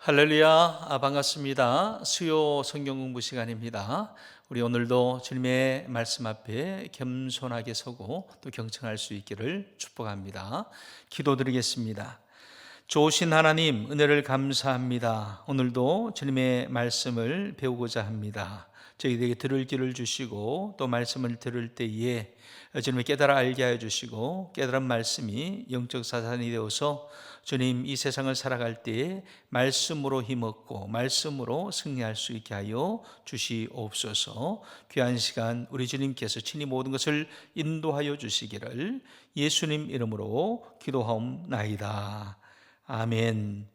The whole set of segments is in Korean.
할렐루야, 반갑습니다. 수요 성경 공부 시간입니다. 우리 오늘도 주님의 말씀 앞에 겸손하게 서고 또 경청할 수 있기를 축복합니다. 기도드리겠습니다. 좋으신 하나님, 은혜를 감사합니다. 오늘도 주님의 말씀을 배우고자 합니다. 저희에게 들을 길을 주시고 또 말씀을 들을 때에 주님의 깨달아 알게 하여 주시고 깨달은 말씀이 영적 사산이 되어서 주님 이 세상을 살아갈 때에 말씀으로 힘없고 말씀으로 승리할 수 있게 하여 주시옵소서. 귀한 시간 우리 주님께서 친히 모든 것을 인도하여 주시기를 예수님 이름으로 기도하옵나이다. 아멘.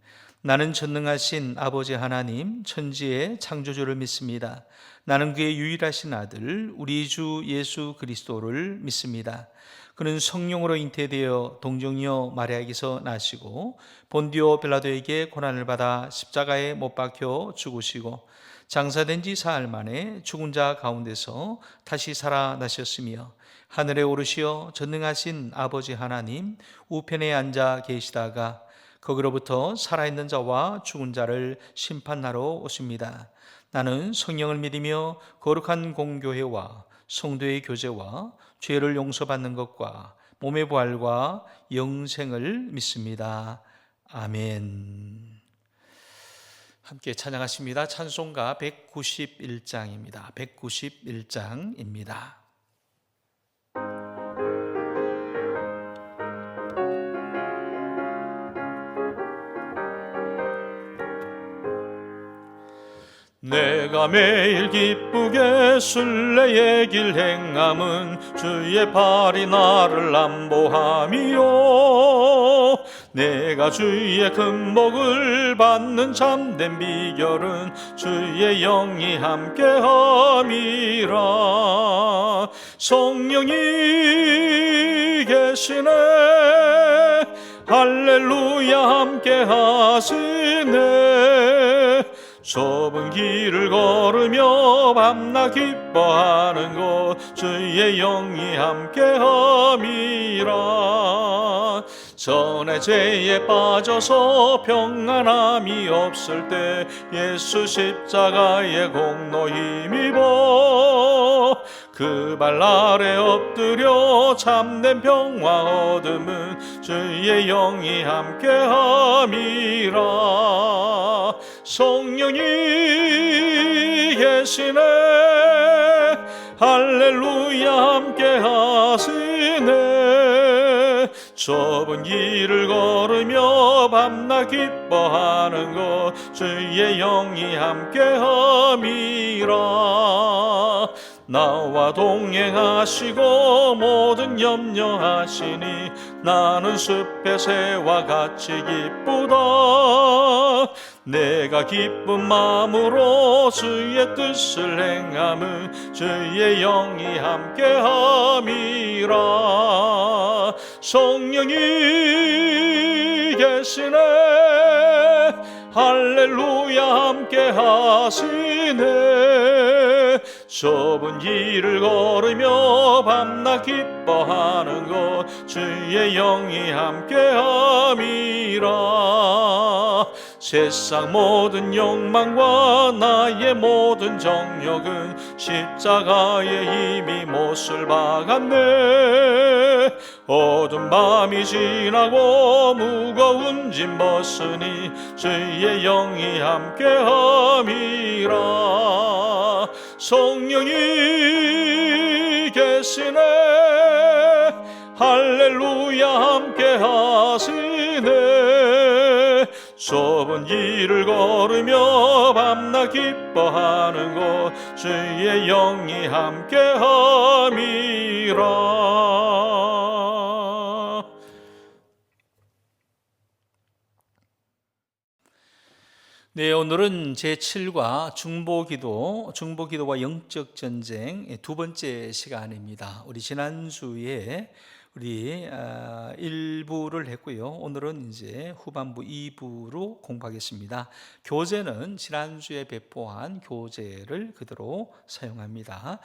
나는 전능하신 아버지 하나님 천지의 창조주를 믿습니다. 나는 그의 유일하신 아들 우리 주 예수 그리스도를 믿습니다. 그는 성령으로 잉태되어 동정녀 마리아에게서 나시고 본디오 빌라도에게 고난을 받아 십자가에 못 박혀 죽으시고 장사된 지 사흘 만에 죽은 자 가운데서 다시 살아나셨으며 하늘에 오르시어 전능하신 아버지 하나님 우편에 앉아 계시다가 거기로부터 살아있는 자와 죽은 자를 심판하러 오십니다. 나는 성령을 믿으며 거룩한 공교회와 성도의 교제와 죄를 용서받는 것과 몸의 부활과 영생을 믿습니다. 아멘. 함께 찬양하십니다. 찬송가 191장입니다. 191장입니다. 내가 매일 기쁘게 순례의 길 행함은 주의 팔이 나를 안보함이요 내가 주의 금복을 받는 참된 비결은 주의 영이 함께함이라. 성령이 계시네 할렐루야 함께하시네. 좁은 길을 걸으며 밤낮 기뻐하는 곳 주의 영이 함께함이라. 전에 죄에 빠져서 평안함이 없을 때 예수 십자가의 공로 힘입어 그 발 아래 엎드려 참된 평화 얻음은 주의 영이 함께함이라. 성령이 계시네 할렐루야 함께하시네. 좁은 길을 걸으며 밤낮 기뻐하는 것 주의 영이 함께함이라. 나와 동행하시고 모든 염려하시니 나는 숲의 새와 같이 기쁘다. 내가 기쁜 마음으로 주의 뜻을 행함은 주의 영이 함께함이라. 성령이 계시네 할렐루야 함께하시네. 좁은 길을 걸으며 밤낮 기뻐하는 것 주의 영이 함께함이라. 세상 모든 욕망과 나의 모든 정욕은 십자가에 이미 못을 박았네. 어두운 밤이 지나고 무거운 짐 벗으니 주의 영이 함께함이라. 성령이 계시네. 할렐루야 함께하시네. 좁은 길을 걸으며 밤낮 기뻐하는 곳 주의 영이 함께함이라. 네, 오늘은 제7과 중보기도와 영적 전쟁 두 번째 시간입니다. 우리 지난주에 우리 1부를 했고요. 오늘은 이제 후반부 2부로 공부하겠습니다. 교재는 지난주에 배포한 교재를 그대로 사용합니다.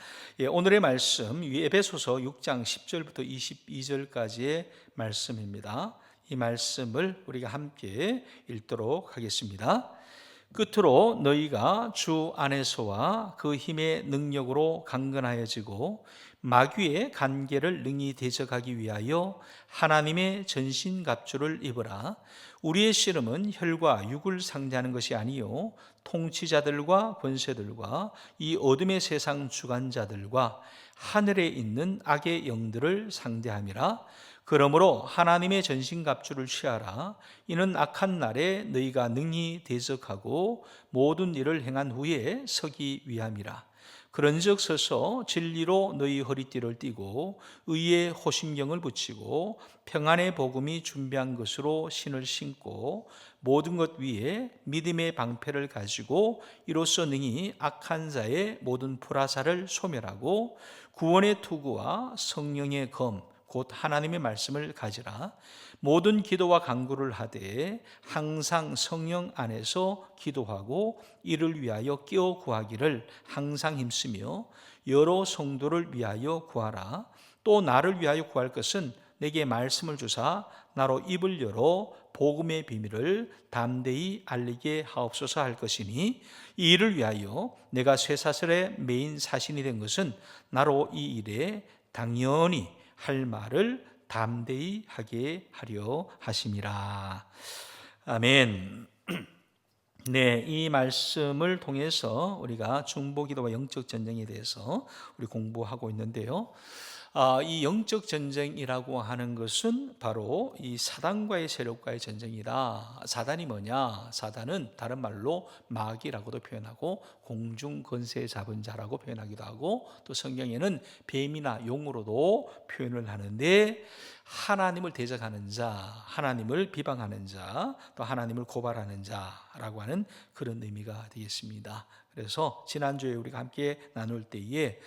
오늘의 말씀 에베소서 6장 10절부터 22절까지의 말씀입니다. 이 말씀을 우리가 함께 읽도록 하겠습니다. 끝으로 너희가 주 안에서와 그 힘의 능력으로 강건하여지고 마귀의 간계를 능히 대적하기 위하여 하나님의 전신갑주를 입으라. 우리의 씨름은 혈과 육을 상대하는 것이 아니요 통치자들과 권세들과 이 어둠의 세상 주관자들과 하늘에 있는 악의 영들을 상대함이라. 그러므로 하나님의 전신갑주를 취하라. 이는 악한 날에 너희가 능히 대적하고 모든 일을 행한 후에 서기 위함이라. 그런즉 서서 진리로 너희 허리띠를 띠고 의의 호심경을 붙이고 평안의 복음이 준비한 것으로 신을 신고 모든 것 위에 믿음의 방패를 가지고 이로써 능히 악한 자의 모든 불화살을 소멸하고 구원의 투구와 성령의 검 곧 하나님의 말씀을 가지라. 모든 기도와 간구를 하되 항상 성령 안에서 기도하고 이를 위하여 끼어 구하기를 항상 힘쓰며 여러 성도를 위하여 구하라. 또 나를 위하여 구할 것은 내게 말씀을 주사 나로 입을 열어 복음의 비밀을 담대히 알리게 하옵소서 할 것이니 이 일을 위하여 내가 쇠사슬의 메인 사신이 된 것은 나로 이 일에 당연히 할 말을 담대히 하게 하려 하심이라. 아멘. 네, 이 말씀을 통해서 우리가 중보기도와 영적 전쟁에 대해서 우리 공부하고 있는데요. 이 영적 전쟁이라고 하는 것은 바로 이 사단과의 세력과의 전쟁이다. 사단이 뭐냐? 사단은 다른 말로 마귀라고도 표현하고 공중 권세 잡은 자라고 표현하기도 하고 또 성경에는 뱀이나 용으로도 표현을 하는데 하나님을 대적하는 자, 하나님을 비방하는 자, 또 하나님을 고발하는 자라고 하는 그런 의미가 되겠습니다. 그래서 지난주에 우리가 함께 나눌 때에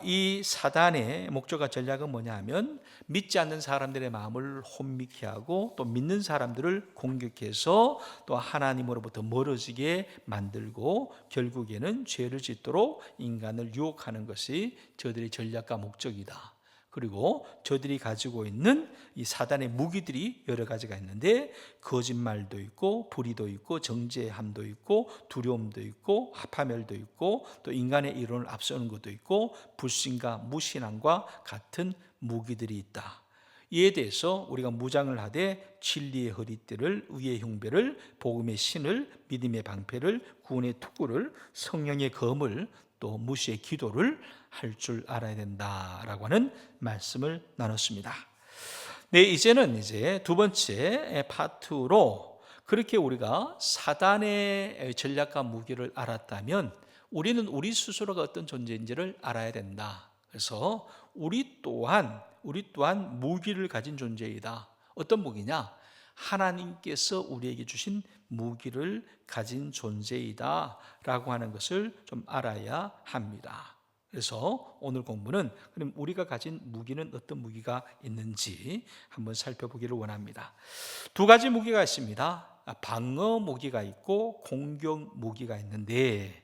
이 사단의 목적과 전략은 뭐냐 하면 믿지 않는 사람들의 마음을 혼미케 하고 또 믿는 사람들을 공격해서 또 하나님으로부터 멀어지게 만들고 결국에는 죄를 짓도록 인간을 유혹하는 것이 저들의 전략과 목적이다. 그리고 저들이 가지고 있는 이 사단의 무기들이 여러 가지가 있는데 거짓말도 있고 불의도 있고 정죄함도 있고 두려움도 있고 파멸도 있고 또 인간의 이론을 앞서는 것도 있고 불신과 무신앙과 같은 무기들이 있다. 이에 대해서 우리가 무장을 하되 진리의 허리띠를, 의의 흉배를, 복음의 신을, 믿음의 방패를, 구원의 투구를, 성령의 검을, 또 무시의 기도를 할 줄 알아야 된다라고 하는 말씀을 나눴습니다. 네, 이제는 두 번째 파트로 그렇게 우리가 사단의 전략과 무기를 알았다면 우리는 우리 스스로가 어떤 존재인지를 알아야 된다. 그래서 우리 또한 무기를 가진 존재이다. 어떤 무기냐? 하나님께서 우리에게 주신 무기를 가진 존재이다 라고 하는 것을 좀 알아야 합니다. 그래서 오늘 공부는 그럼 우리가 가진 무기는 어떤 무기가 있는지 한번 살펴보기를 원합니다. 두 가지 무기가 있습니다. 방어 무기가 있고 공격 무기가 있는데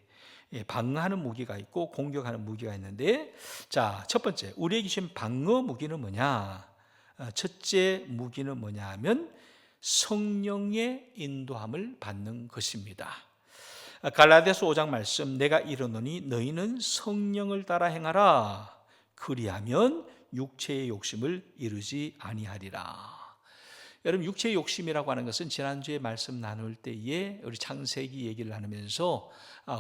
방어하는 무기가 있고 공격하는 무기가 있는데 자, 첫 번째 우리에게 주신 방어 무기는 뭐냐? 첫째 무기는 뭐냐 하면 성령의 인도함을 받는 것입니다. 갈라디아서 5장 말씀, 내가 이르노니 너희는 성령을 따라 행하라. 그리하면 육체의 욕심을 이루지 아니하리라. 여러분, 육체의 욕심이라고 하는 것은 지난주에 말씀 나눌 때에 우리 창세기 얘기를 나누면서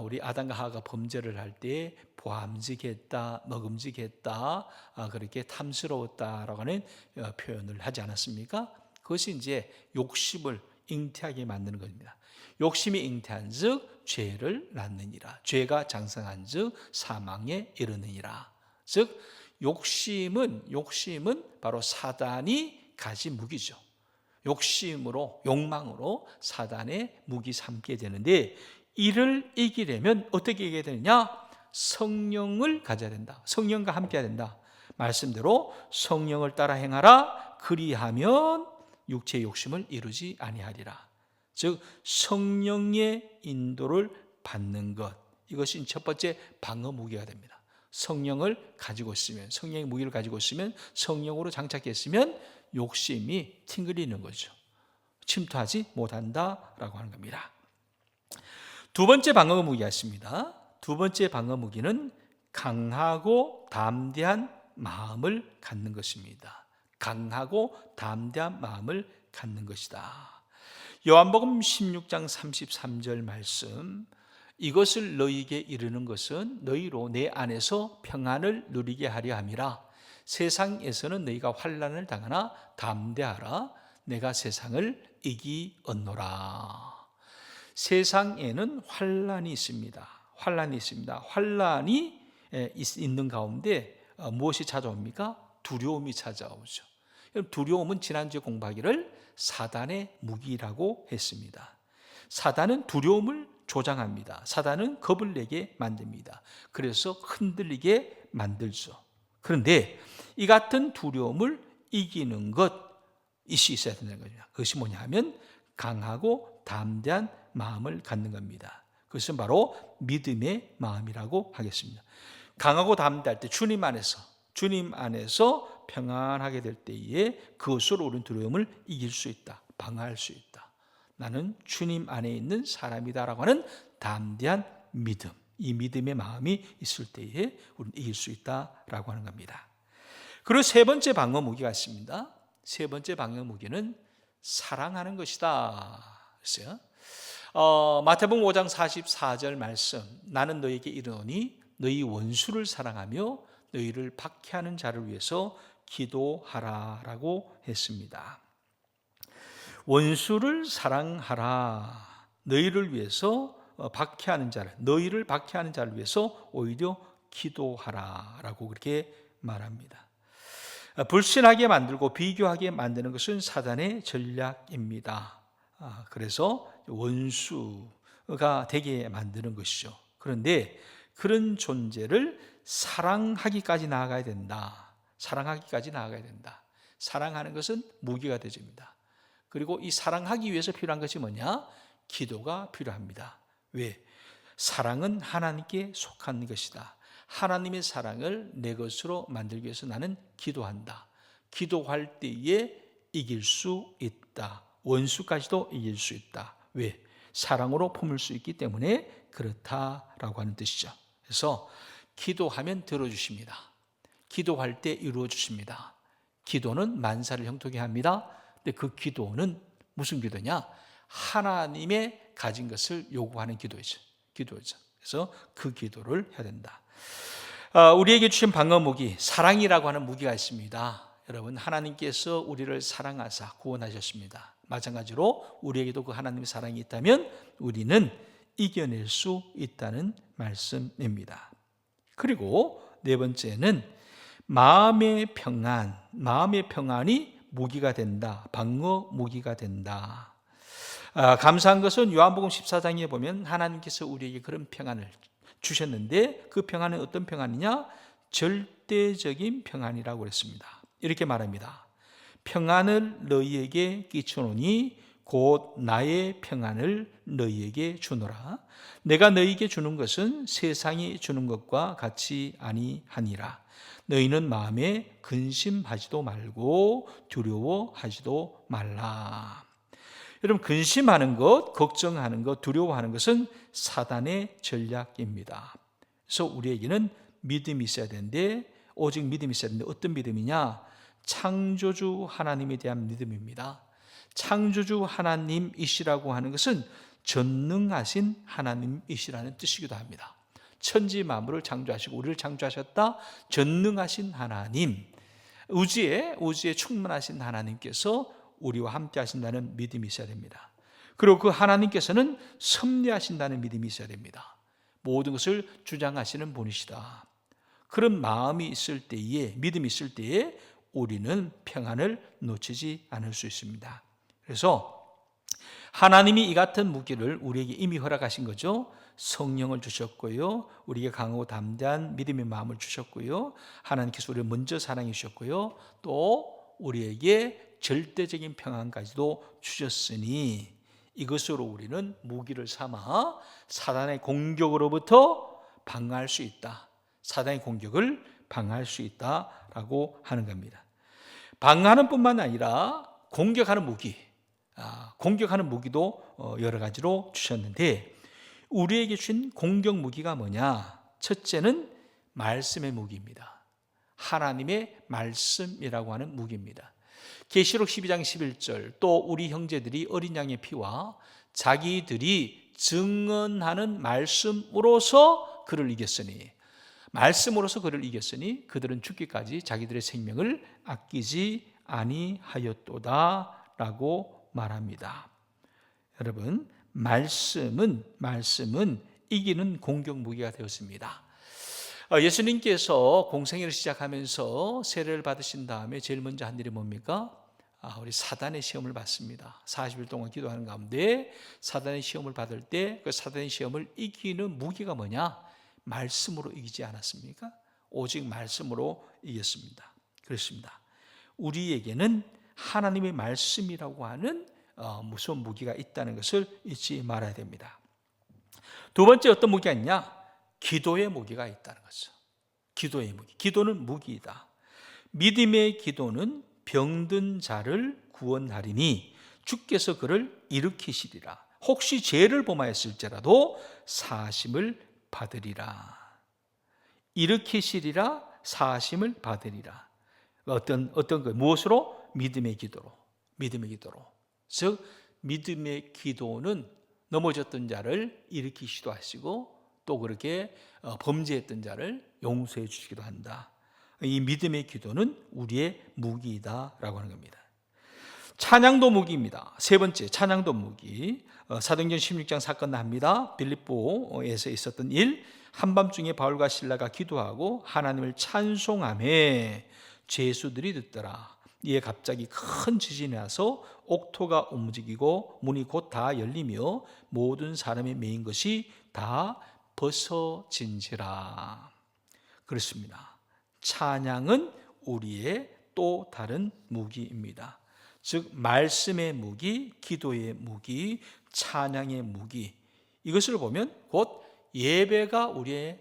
우리 아담과 하와가 범죄를 할 때 보암직했다, 먹음직했다, 그렇게 탐스러웠다라고 하는 표현을 하지 않았습니까? 그것이 이제 욕심을 잉태하게 만드는 겁니다. 욕심이 잉태한 즉 죄를 낳느니라. 죄가 장성한 즉 사망에 이르느니라. 즉 욕심은 바로 사단이 가진 무기죠. 욕심으로, 욕망으로 사단의 무기 삼게 되는데, 이를 이기려면 어떻게 이겨야 되느냐? 성령을 가져야 된다. 성령과 함께 해야 된다. 말씀대로 성령을 따라 행하라. 그리하면 육체의 욕심을 이루지 아니하리라. 즉 성령의 인도를 받는 것, 이것이 첫 번째 방어 무기가 됩니다. 성령을 가지고 있으면, 성령의 무기를 가지고 있으면, 성령으로 장착했으면 욕심이 튕기는 거죠. 침투하지 못한다라고 하는 겁니다. 두 번째 방어 무기가 있습니다. 두 번째 방어 무기는 강하고 담대한 마음을 갖는 것입니다. 강하고 담대한 마음을 갖는 것이다. 요한복음 16장 33절 말씀, 이것을 너희에게 이르는 것은 너희로 내 안에서 평안을 누리게 하려 함이라. 세상에서는 너희가 환난을 당하나 담대하라. 내가 세상을 이기었노라. 세상에는 환난이 있습니다. 환난이 있습니다. 환난이 있는 가운데 무엇이 찾아옵니까? 두려움이 찾아오죠. 두려움은 지난주에 공부하기를 사단의 무기라고 했습니다. 사단은 두려움을 조장합니다. 사단은 겁을 내게 만듭니다. 그래서 흔들리게 만들죠. 그런데 이 같은 두려움을 이기는 것이 있어야 된다는 거죠. 그것이 뭐냐 하면 강하고 담대한 마음을 갖는 겁니다. 그것은 바로 믿음의 마음이라고 하겠습니다. 강하고 담대할 때 주님 안에서 평안하게 될 때에 그것으로 우리는 두려움을 이길 수 있다. 방어할 수 있다. 나는 주님 안에 있는 사람이다라고 하는 담대한 믿음, 이 믿음의 마음이 있을 때에 우리는 이길 수 있다라고 하는 겁니다. 그리고 세 번째 방어 무기가 있습니다. 세 번째 방어 무기는 사랑하는 것이다. 그랬어요. 마태복음 5장 44절 말씀, 나는 너희에게 이르노니 너희 원수를 사랑하며 너희를 박해하는 자를 위해서 기도하라라고 했습니다. 원수를 사랑하라. 너희를 위해서 너희를 박해하는 자를 위해서 오히려 기도하라라고 그렇게 말합니다. 불신하게 만들고 비교하게 만드는 것은 사단의 전략입니다. 그래서 원수가 되게 만드는 것이죠. 그런데 그런 존재를 사랑하기까지 나아가야 된다. 사랑하는 것은 무기가 되줍니다. 그리고 이 사랑하기 위해서 필요한 것이 뭐냐? 기도가 필요합니다. 왜? 사랑은 하나님께 속한 것이다. 하나님의 사랑을 내 것으로 만들기 위해서 나는 기도한다. 기도할 때에 이길 수 있다. 원수까지도 이길 수 있다. 왜? 사랑으로 품을 수 있기 때문에 그렇다라고 하는 뜻이죠. 그래서 기도하면 들어주십니다. 기도할 때 이루어 주십니다. 기도는 만사를 형통케 합니다. 근데 그 기도는 무슨 기도냐? 하나님의 가진 것을 요구하는 기도죠. 그래서 그 기도를 해야 된다. 우리에게 주신 방어 무기, 사랑이라고 하는 무기가 있습니다. 여러분, 하나님께서 우리를 사랑하사 구원하셨습니다. 마찬가지로 우리에게도 그 하나님의 사랑이 있다면 우리는 이겨낼 수 있다는 말씀입니다. 그리고 네 번째는 마음의 평안이 무기가 된다. 방어 무기가 된다. 감사한 것은 요한복음 14장에 보면 하나님께서 우리에게 그런 평안을 주셨는데 그 평안은 어떤 평안이냐? 절대적인 평안이라고 그랬습니다. 이렇게 말합니다. 평안을 너희에게 끼쳐노니 곧 나의 평안을 너희에게 주노라. 내가 너희에게 주는 것은 세상이 주는 것과 같이 아니하니라. 너희는 마음에 근심하지도 말고 두려워하지도 말라. 여러분, 근심하는 것, 걱정하는 것, 두려워하는 것은 사단의 전략입니다. 그래서 우리에게는 믿음이 있어야 되는데, 오직 믿음이 있어야 되는데 어떤 믿음이냐? 창조주 하나님에 대한 믿음입니다. 창조주 하나님이시라고 하는 것은 전능하신 하나님이시라는 뜻이기도 합니다. 천지 만물을 창조하시고 우리를 창조하셨다. 전능하신 하나님, 우주에 충만하신 하나님께서 우리와 함께 하신다는 믿음이 있어야 됩니다. 그리고 그 하나님께서는 섭리하신다는 믿음이 있어야 됩니다. 모든 것을 주장하시는 분이시다. 그런 마음이 있을 때에, 믿음이 있을 때에 우리는 평안을 놓치지 않을 수 있습니다. 그래서 하나님이 이 같은 무기를 우리에게 이미 허락하신 거죠. 성령을 주셨고요, 우리에게 강하고 담대한 믿음의 마음을 주셨고요, 하나님께서 우리를 먼저 사랑해 주셨고요, 또 우리에게 절대적인 평안까지도 주셨으니 이것으로 우리는 무기를 삼아 사단의 공격으로부터 방어할 수 있다. 사단의 공격을 방어할 수 있다라고 하는 겁니다. 방어하는 뿐만 아니라 공격하는 무기도 여러 가지로 주셨는데, 우리에게 주신 공격 무기가 뭐냐? 첫째는 말씀의 무기입니다. 하나님의 말씀이라고 하는 무기입니다. 계시록 12장 11절, 또 우리 형제들이 어린 양의 피와 자기들이 증언하는 말씀으로서 그를 이겼으니, 그들은 죽기까지 자기들의 생명을 아끼지 아니하였도다 라고 말합니다. 여러분, 말씀은 이기는 공격 무기가 되었습니다. 예수님께서 공생애를 시작하면서 세례를 받으신 다음에 제일 먼저 한 일이 뭡니까? 우리 사단의 시험을 받습니다. 40일 동안 기도하는 가운데 사단의 시험을 받을 때 그 사단의 시험을 이기는 무기가 뭐냐? 말씀으로 이기지 않았습니까? 오직 말씀으로 이겼습니다. 그렇습니다. 우리에게는 하나님의 말씀이라고 하는 무서운 무기가 있다는 것을 잊지 말아야 됩니다. 두 번째, 어떤 무기가 있냐? 기도의 무기가 있다는 거죠. 기도의 무기. 기도는 무기이다. 믿음의 기도는 병든 자를 구원하리니 주께서 그를 일으키시리라. 혹시 죄를 범하였을지라도 사심을 받으리라. 일으키시리라, 사심을 받으리라. 어떤 것, 무엇으로? 믿음의 기도로. 즉 믿음의 기도는 넘어졌던 자를 일으키시기도 하시고, 또 그렇게 범죄했던 자를 용서해 주시기도 한다. 이 믿음의 기도는 우리의 무기이다라고 하는 겁니다. 찬양도 무기입니다. 세 번째, 찬양도 무기. 사도행전 16장 사건 납니다. 빌립보에서 있었던 일, 한밤중에 바울과 실라가 기도하고 하나님을 찬송하며 죄수들이 듣더라. 이에 갑자기 큰 지진이 나서 옥토가 움직이고 문이 곧 다 열리며 모든 사람이 메인 것이 다 벗어진지라. 그렇습니다. 찬양은 우리의 또 다른 무기입니다. 즉 말씀의 무기, 기도의 무기, 찬양의 무기, 이것을 보면 곧 예배가 우리의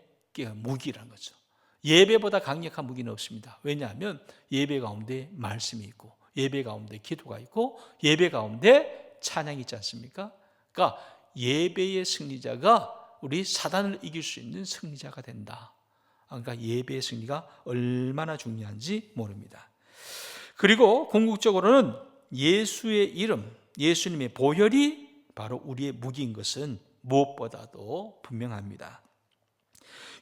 무기라는 거죠. 예배보다 강력한 무기는 없습니다. 왜냐하면 예배 가운데 말씀이 있고, 예배 가운데 기도가 있고, 예배 가운데 찬양이 있지 않습니까? 그러니까 예배의 승리자가 우리 사단을 이길 수 있는 승리자가 된다. 그러니까 예배의 승리가 얼마나 중요한지 모릅니다. 그리고 궁극적으로는 예수의 이름, 예수님의 보혈이 바로 우리의 무기인 것은 무엇보다도 분명합니다.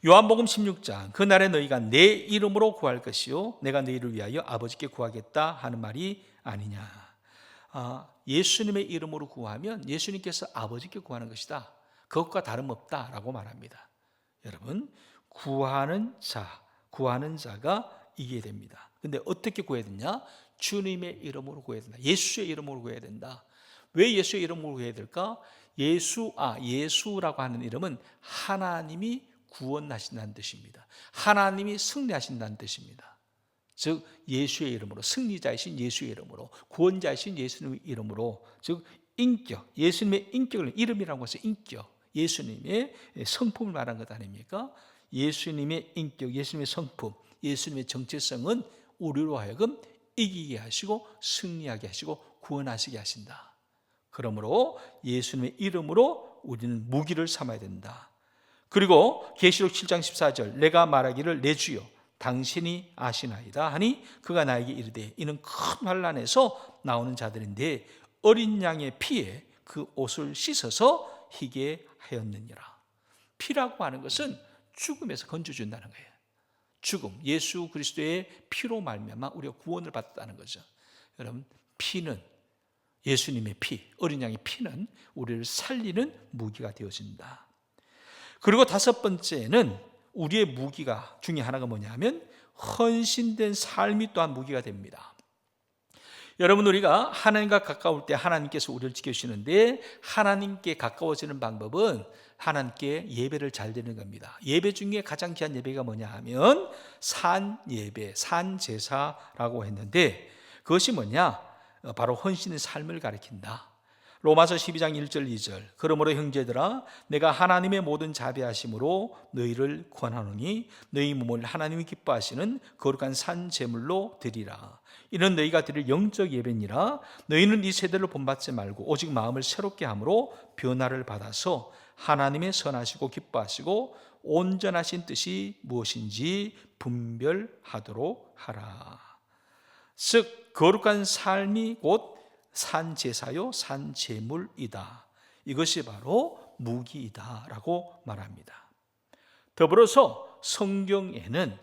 요한복음 16장, 그날에 너희가 내 이름으로 구할 것이요 내가 너희를 위하여 아버지께 구하겠다 하는 말이 아니냐. 예수님의 이름으로 구하면 예수님께서 아버지께 구하는 것이다. 그것과 다름없다라고 말합니다. 여러분, 구하는 자가 이겨야 됩니다. 근데 어떻게 구해야 되냐? 주님의 이름으로 구해야 된다. 예수의 이름으로 구해야 된다. 왜 예수의 이름으로 구해야 될까? 예수라고 하는 이름은 하나님이 구원하신다는 뜻입니다. 하나님이 승리하신다는 뜻입니다. 즉 예수의 이름으로, 승리자이신 예수의 이름으로, 구원자이신 예수님의 이름으로, 즉 인격, 예수님의 인격을, 이름이라고 해서 인격, 예수님의 성품을 말한 것 아닙니까? 예수님의 인격, 예수님의 성품, 예수님의 정체성은 우리로 하여금 이기게 하시고 승리하게 하시고 구원하시게 하신다. 그러므로 예수님의 이름으로 우리는 무기를 삼아야 된다. 그리고 계시록 7장 14절 내가 말하기를 내 주여 당신이 아시나이다 하니 그가 나에게 이르되 이는 큰 환난에서 나오는 자들인데 어린 양의 피에 그 옷을 씻어서 희게 하였느니라. 피라고 하는 것은 죽음에서 건져준다는 거예요. 죽음, 예수 그리스도의 피로 말미암아 우리가 구원을 받았다는 거죠. 여러분, 피는 예수님의 피, 어린 양의 피는 우리를 살리는 무기가 되어진다. 그리고 다섯 번째는 우리의 무기가 중에 하나가 뭐냐면 헌신된 삶이 또한 무기가 됩니다. 여러분, 우리가 하나님과 가까울 때 하나님께서 우리를 지켜주시는데 하나님께 가까워지는 방법은 하나님께 예배를 잘 드리는 겁니다. 예배 중에 가장 귀한 예배가 뭐냐 하면 산예배, 산제사라고 했는데 그것이 뭐냐? 바로 헌신의 삶을 가리킨다. 로마서 12장 1절 2절 그러므로 형제들아 내가 하나님의 모든 자비하심으로 너희를 권하노니 너희 몸을 하나님이 기뻐하시는 거룩한 산 제물로 드리라. 이는 너희가 드릴 영적 예배니라. 너희는 이 세대를 본받지 말고 오직 마음을 새롭게 함으로 변화를 받아서 하나님의 선하시고 기뻐하시고 온전하신 뜻이 무엇인지 분별하도록 하라. 즉 거룩한 삶이 곧 산제사요 산제물이다. 이것이 바로 무기이다라고 말합니다. 더불어서 성경에는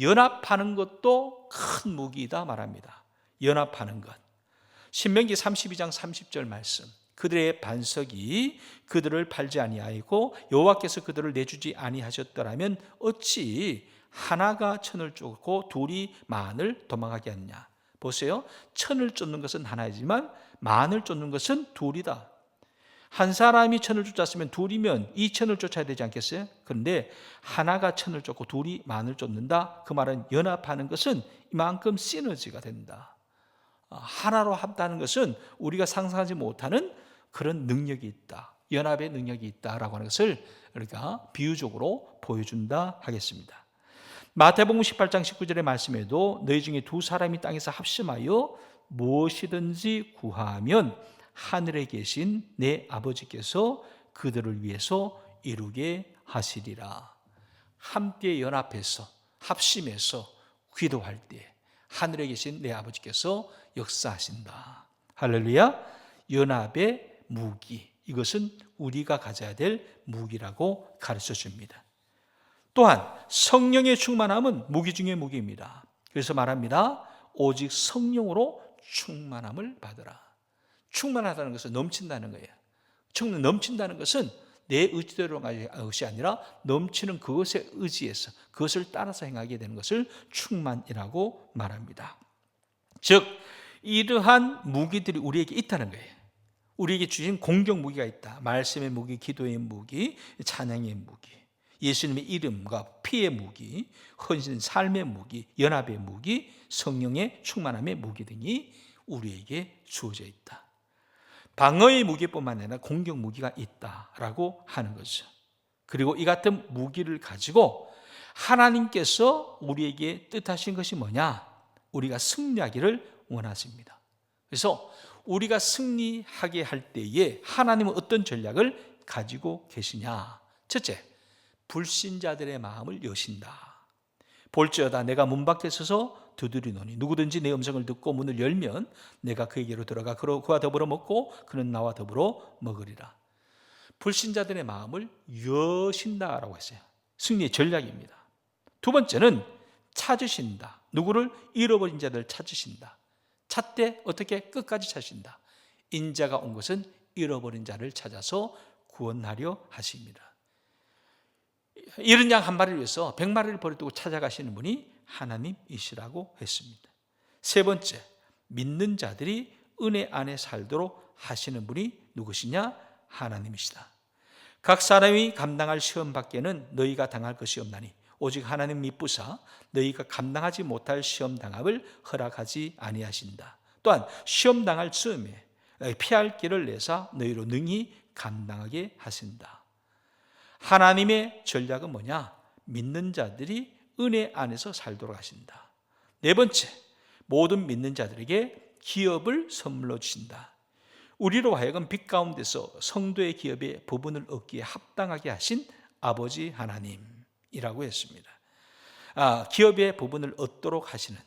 연합하는 것도 큰 무기이다 말합니다. 연합하는 것. 신명기 32장 30절 말씀. 그들의 반석이 그들을 팔지 아니하였고 여호와께서 그들을 내주지 아니하셨더라면 어찌 하나가 천을 쫓고 둘이 만을 도망하게 하느냐. 보세요. 천을 쫓는 것은 하나이지만 만을 쫓는 것은 둘이다. 한 사람이 천을 쫓았으면 둘이면 이 천을 쫓아야 되지 않겠어요? 그런데 하나가 천을 쫓고 둘이 만을 쫓는다. 그 말은 연합하는 것은 이만큼 시너지가 된다. 하나로 합다는 것은 우리가 상상하지 못하는 그런 능력이 있다. 연합의 능력이 있다라고 하는 것을 우리가 비유적으로 보여준다 하겠습니다. 마태복음 18장 19절의 말씀에도 너희 중에 두 사람이 땅에서 합심하여 무엇이든지 구하면 하늘에 계신 내 아버지께서 그들을 위해서 이루게 하시리라. 함께 연합해서 합심해서 기도할 때 하늘에 계신 내 아버지께서 역사하신다. 할렐루야. 연합의 무기, 이것은 우리가 가져야 될 무기라고 가르쳐 줍니다. 또한 성령의 충만함은 무기 중의 무기입니다. 그래서 말합니다. 오직 성령으로 충만함을 받으라. 충만하다는 것은 넘친다는 거예요. 넘친다는 것은 내 의지대로가 것이 아니라 넘치는 그것에 의지해서 그것을 따라서 행하게 되는 것을 충만이라고 말합니다. 즉 이러한 무기들이 우리에게 있다는 거예요. 우리에게 주신 공격 무기가 있다. 말씀의 무기, 기도의 무기, 찬양의 무기, 예수님의 이름과 피의 무기, 헌신 삶의 무기, 연합의 무기, 성령의 충만함의 무기 등이 우리에게 주어져 있다. 방어의 무기뿐만 아니라 공격 무기가 있다라고 하는 거죠. 그리고 이 같은 무기를 가지고 하나님께서 우리에게 뜻하신 것이 뭐냐? 우리가 승리하기를 원하십니다. 그래서 우리가 승리하게 할 때에 하나님은 어떤 전략을 가지고 계시냐? 첫째, 불신자들의 마음을 여신다. 볼지어다 내가 문 밖에 서서 두드리노니 누구든지 내 음성을 듣고 문을 열면 내가 그에게로 들어가 그와 더불어 먹고 그는 나와 더불어 먹으리라. 불신자들의 마음을 여신다라고 했어요. 승리의 전략입니다. 두 번째는 찾으신다. 누구를? 잃어버린 자들을 찾으신다. 찾되 어떻게? 끝까지 찾으신다. 인자가 온 것은 잃어버린 자를 찾아서 구원하려 하십니다. 잃은 양 한 마리를 위해서 100마리를 버려두고 찾아가시는 분이 하나님이시라고 했습니다. 세 번째, 믿는 자들이 은혜 안에 살도록 하시는 분이 누구시냐? 하나님이시다. 각 사람이 감당할 시험 밖에는 너희가 당할 것이 없나니 오직 하나님 미쁘사 너희가 감당하지 못할 시험 당함을 허락하지 아니하신다. 또한 시험 당할 즈음에 피할 길을 내사 너희로 능히 감당하게 하신다. 하나님의 전략은 뭐냐? 믿는 자들이 은혜 안에서 살도록 하신다. 네 번째, 모든 믿는 자들에게 기업을 선물로 주신다. 우리로 하여금 빛 가운데서 성도의 기업의 부분을 얻기에 합당하게 하신 아버지 하나님이라고 했습니다. 기업의 부분을 얻도록 하시는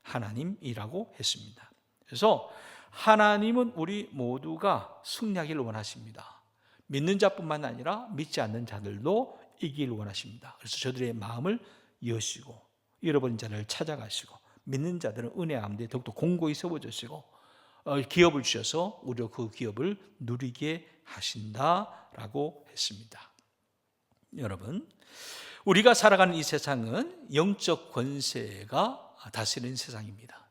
하나님이라고 했습니다. 그래서 하나님은 우리 모두가 승리하기를 원하십니다. 믿는 자뿐만 아니라 믿지 않는 자들도 이기를 원하십니다. 그래서 저들의 마음을 여시고 잃어버린 자를 찾아가시고 믿는 자들은 은혜 가운데 더욱더 공고히 세워주시고 기업을 주셔서 우리가 그 기업을 누리게 하신다라고 했습니다. 여러분, 우리가 살아가는 이 세상은 영적 권세가 다스리는 세상입니다.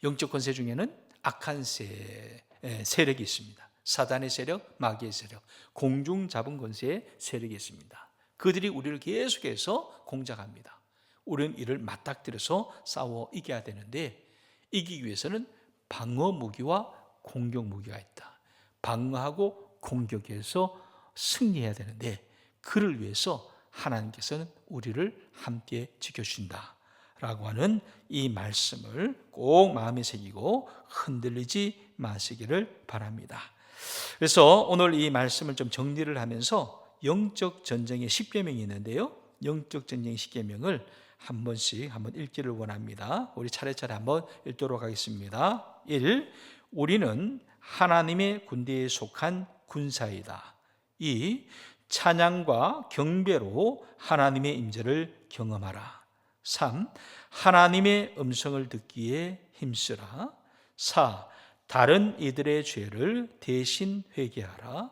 영적 권세 중에는 악한 세력이 있습니다. 사단의 세력, 마귀의 세력, 공중 잡은 권세의 세력이 있습니다. 그들이 우리를 계속해서 공작합니다. 우리는 이를 맞닥뜨려서 싸워 이겨야 되는데, 이기기 위해서는 방어 무기와 공격 무기가 있다. 방어하고 공격해서 승리해야 되는데, 그를 위해서 하나님께서는 우리를 함께 지켜주신다 라고 하는 이 말씀을 꼭 마음에 새기고 흔들리지 마시기를 바랍니다. 그래서 오늘 이 말씀을 좀 정리를 하면서 영적 전쟁의 10계명이 있는데요, 영적 전쟁의 10계명을 한 번씩 한번 읽기를 원합니다. 우리 차례차례 한번 읽도록 하겠습니다. 1. 우리는 하나님의 군대에 속한 군사이다. 2. 찬양과 경배로 하나님의 임재를 경험하라. 3. 하나님의 음성을 듣기에 힘쓰라. 4. 다른 이들의 죄를 대신 회개하라.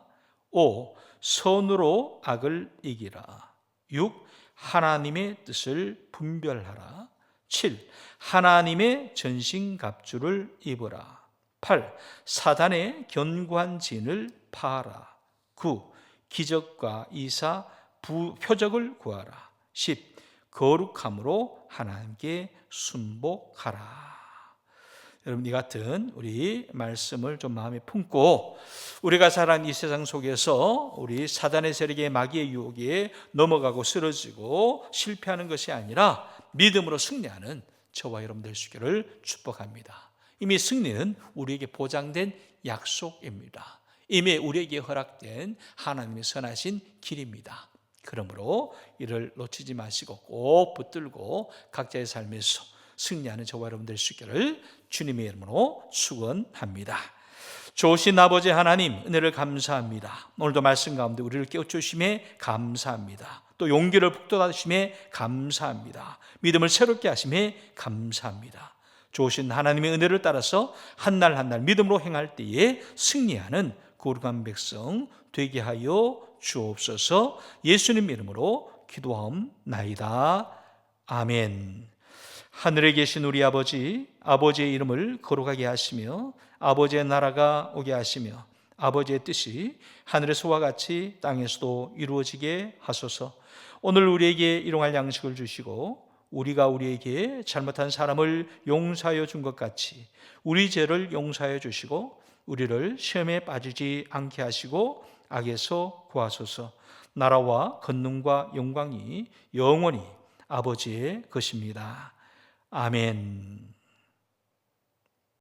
5. 선으로 악을 이기라. 6. 하나님의 뜻을 분별하라. 7. 하나님의 전신갑주를 입으라. 8. 사단의 견고한 진을 파하라. 9. 기적과 이사, 표적을 구하라. 10. 거룩함으로 하나님께 순복하라. 여러분, 이 같은 우리 말씀을 좀 마음에 품고 우리가 살아가는 이 세상 속에서 우리 사단의 세력의 마귀의 유혹에 넘어가고 쓰러지고 실패하는 것이 아니라 믿음으로 승리하는 저와 여러분 될 수 있기를 축복합니다. 이미 승리는 우리에게 보장된 약속입니다. 이미 우리에게 허락된 하나님의 선하신 길입니다. 그러므로 이를 놓치지 마시고 꼭 붙들고 각자의 삶에서 승리하는 저와 여러분 될 수 있기를 주님의 이름으로 축원합니다. 좋으신 아버지 하나님, 은혜를 감사합니다. 오늘도 말씀 가운데 우리를 깨워주심에 감사합니다. 또 용기를 북돋아주심에 감사합니다. 믿음을 새롭게 하심에 감사합니다. 좋으신 하나님의 은혜를 따라서 한 날 한 날 믿음으로 행할 때에 승리하는 거룩한 백성 되게 하여 주옵소서. 예수님 이름으로 기도하옵나이다. 아멘. 하늘에 계신 우리 아버지, 아버지의 이름을 거룩하게 하시며 아버지의 나라가 오게 하시며 아버지의 뜻이 하늘에서와 같이 땅에서도 이루어지게 하소서. 오늘 우리에게 일용할 양식을 주시고 우리가 우리에게 잘못한 사람을 용서하여 준 것 같이 우리 죄를 용서하여 주시고 우리를 시험에 빠지지 않게 하시고 악에서 구하소서. 나라와 권능과 영광이 영원히 아버지의 것입니다. 아멘.